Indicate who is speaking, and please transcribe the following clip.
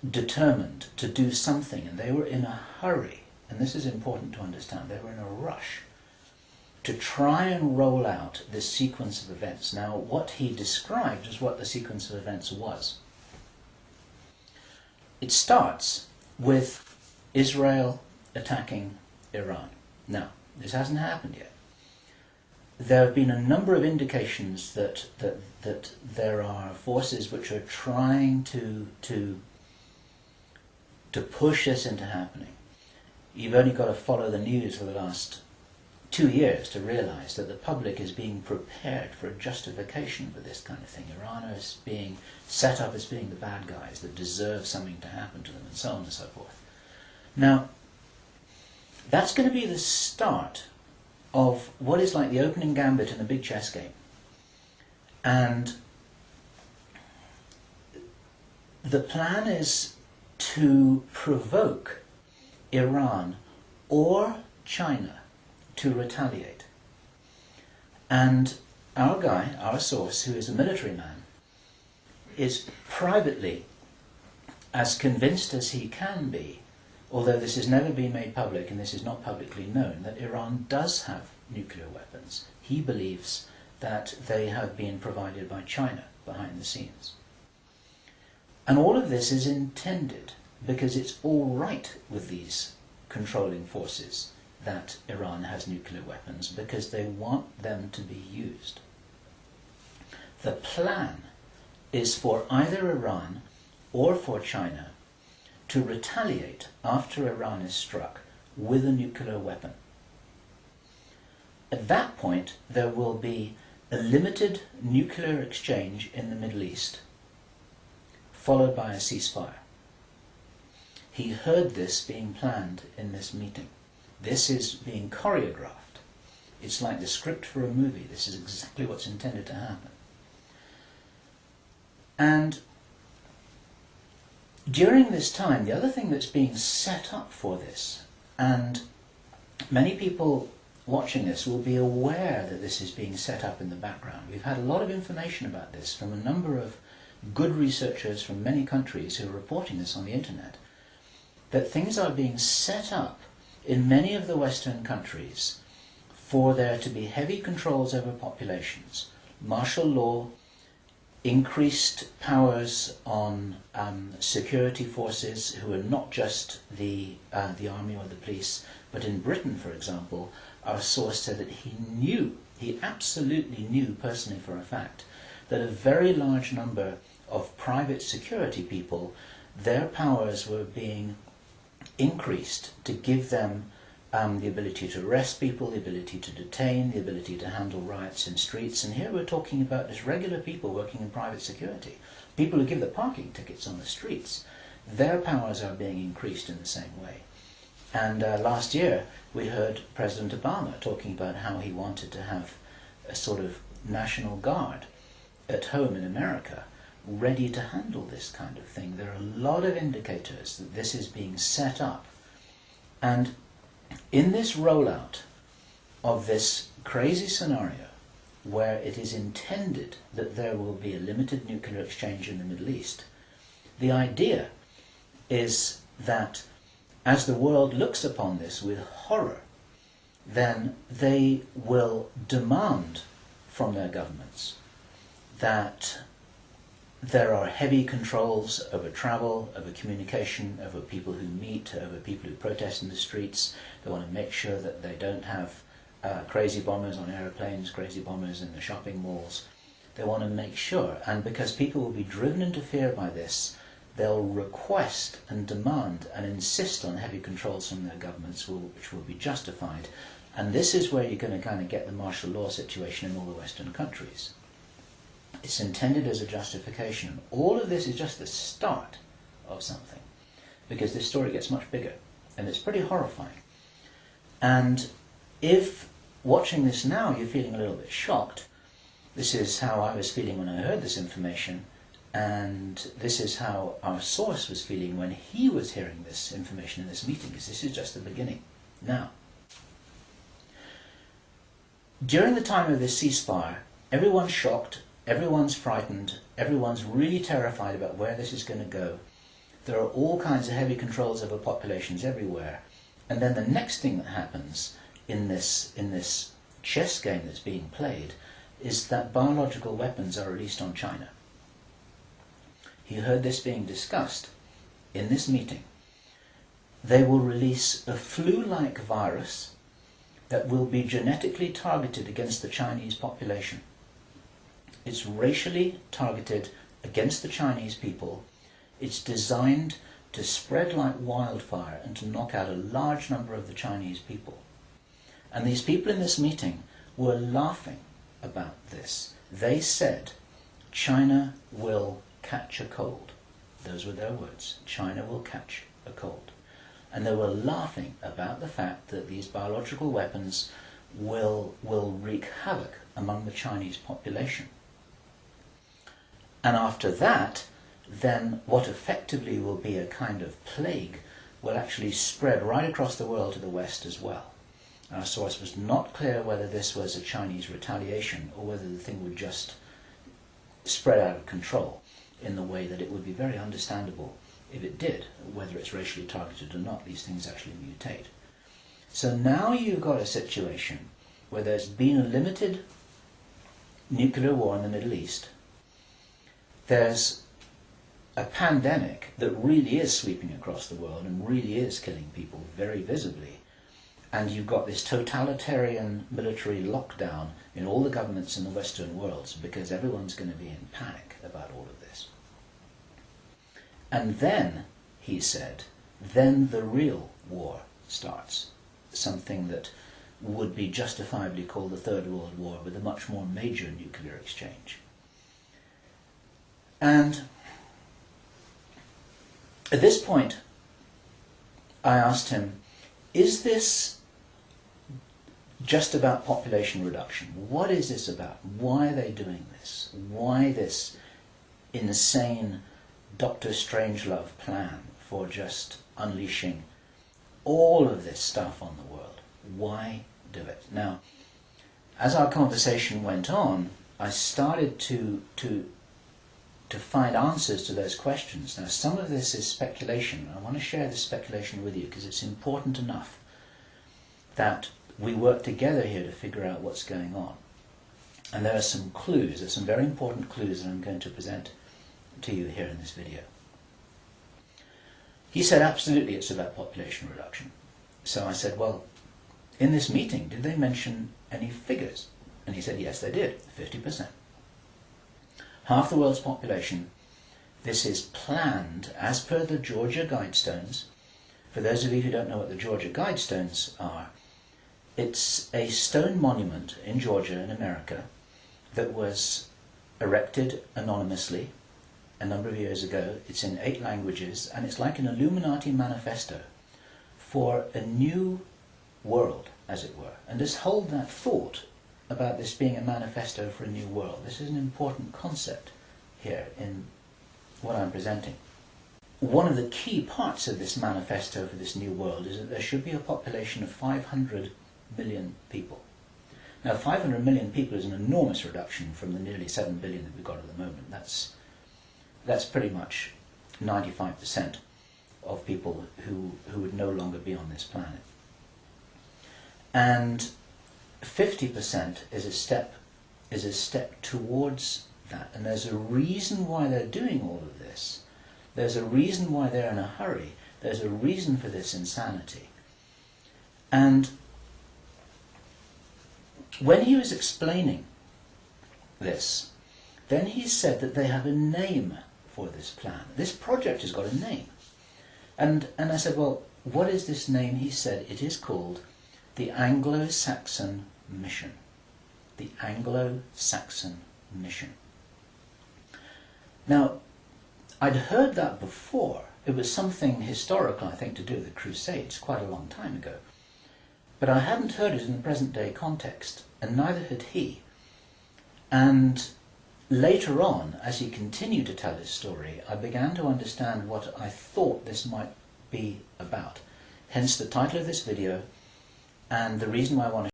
Speaker 1: determined to do something, and they were in a hurry, and this is important to understand, they were in a rush to try and roll out this sequence of events. Now, what he described is what the sequence of events was. It starts with Israel attacking Iran. Now, this hasn't happened yet. There have been a number of indications that there are forces which are trying to push this into happening. You've only got to follow the news for the last 2 years to realize that the public is being prepared for a justification for this kind of thing. Iran is being set up as being the bad guys that deserve something to happen to them, and so on and so forth. Now, that's going to be the start of what is like the opening gambit in a big chess game. And the plan is to provoke Iran or China to retaliate. And our guy, our source, who is a military man, is privately as convinced as he can be, although this has never been made public and this is not publicly known, that Iran does have nuclear weapons. He believes that they have been provided by China behind the scenes. And all of this is intended because it's all right with these controlling forces that Iran has nuclear weapons, because they want them to be used. The plan is for either Iran or for China to retaliate after Iran is struck with a nuclear weapon. At that point, there will be a limited nuclear exchange in the Middle East, followed by a ceasefire. He heard this being planned in this meeting. This is being choreographed. It's like the script for a movie. This is exactly what's intended to happen. And during this time, the other thing that's being set up for this, and many people watching this will be aware that this is being set up in the background. We've had a lot of information about this from a number of good researchers from many countries who are reporting this on the internet, that things are being set up in many of the Western countries for there to be heavy controls over populations, martial law, increased powers on security forces who are not just the army or the police, but in Britain, for example, our source said that he absolutely knew personally for a fact, that a very large number of private security people, their powers were being increased to give them the ability to arrest people, the ability to detain, the ability to handle riots in streets. And here we're talking about just regular people working in private security, people who give the parking tickets on the streets. Their powers are being increased in the same way. And last year we heard President Obama talking about how he wanted to have a sort of national guard at home in America ready to handle this kind of thing. There are a lot of indicators that this is being set up. And in this rollout of this crazy scenario, where it is intended that there will be a limited nuclear exchange in the Middle East, the idea is that as the world looks upon this with horror, then they will demand from their governments that there are heavy controls over travel, over communication, over people who meet, over people who protest in the streets. They want to make sure that they don't have crazy bombers on aeroplanes, crazy bombers in the shopping malls. They want to make sure, and because people will be driven into fear by this, they'll request and demand and insist on heavy controls from their governments, which will be justified. And this is where you're going to kind of get the martial law situation in all the Western countries. It's intended as a justification. All of this is just the start of something, because this story gets much bigger, and it's pretty horrifying. And if watching this now you're feeling a little bit shocked, this is how I was feeling when I heard this information, and this is how our source was feeling when he was hearing this information in this meeting, because this is just the beginning. Now, during the time of this ceasefire, everyone's shocked, everyone's frightened, everyone's really terrified about where this is going to go. There are all kinds of heavy controls over populations everywhere. And then the next thing that happens in this chess game that's being played is that biological weapons are released on China. He heard this being discussed in this meeting. They will release a flu-like virus that will be genetically targeted against the Chinese population. It's racially targeted against the Chinese people. It's designed to spread like wildfire and to knock out a large number of the Chinese people. And these people in this meeting were laughing about this. They said, China will catch a cold. Those were their words. China will catch a cold. And they were laughing about the fact that these biological weapons will wreak havoc among the Chinese population. And after that, then what effectively will be a kind of plague will actually spread right across the world to the West as well. Our source was not clear whether this was a Chinese retaliation or whether the thing would just spread out of control in the way that it would be very understandable if it did, whether it's racially targeted or not. These things actually mutate. So now you've got a situation where there's been a limited nuclear war in the Middle East. There's a pandemic that really is sweeping across the world and really is killing people very visibly. And you've got this totalitarian military lockdown in all the governments in the Western world because everyone's going to be in panic about all of this. And then, he said, then the real war starts. Something that would be justifiably called the Third World War, with a much more major nuclear exchange. And at this point, I asked him, is this just about population reduction? What is this about? Why are they doing this? Why this insane Dr. Strangelove plan for just unleashing all of this stuff on the world? Why do it? Now, as our conversation went on, I started to find answers to those questions. Now, some of this is speculation. I want to share this speculation with you because it's important enough that we work together here to figure out what's going on. And there are some clues, there's some very important clues that I'm going to present to you here in this video. He said, absolutely, it's about population reduction. So I said, well, in this meeting, did they mention any figures? And he said, yes, they did, 50%. Half the world's population. This is planned as per the Georgia Guidestones. For those of you who don't know what the Georgia Guidestones are, it's a stone monument in Georgia in America that was erected anonymously a number of years ago. It's in 8 languages, and it's like an Illuminati manifesto for a new world, as it were. And just hold that thought about this being a manifesto for a new world. This is an important concept here in what I'm presenting. One of the key parts of this manifesto for this new world is that there should be a population of 500 million people. Now, 500 million people is an enormous reduction from the nearly 7 billion that we've got at the moment. That's pretty much 95% of people who would no longer be on this planet. And 50% is a step towards that. And there's a reason why they're doing all of this. There's a reason why they're in a hurry. There's a reason for this insanity. And when he was explaining this, then he said that they have a name for this plan. This project has got a name. And I said, well, what is this name? He said, it is called the Anglo-Saxon Mission. The Anglo-Saxon Mission. Now, I'd heard that before. It was something historical, I think, to do with the Crusades quite a long time ago. But I hadn't heard it in the present-day context, and neither had he. And later on, as he continued to tell his story, I began to understand what I thought this might be about. Hence the title of this video, and the reason why I want to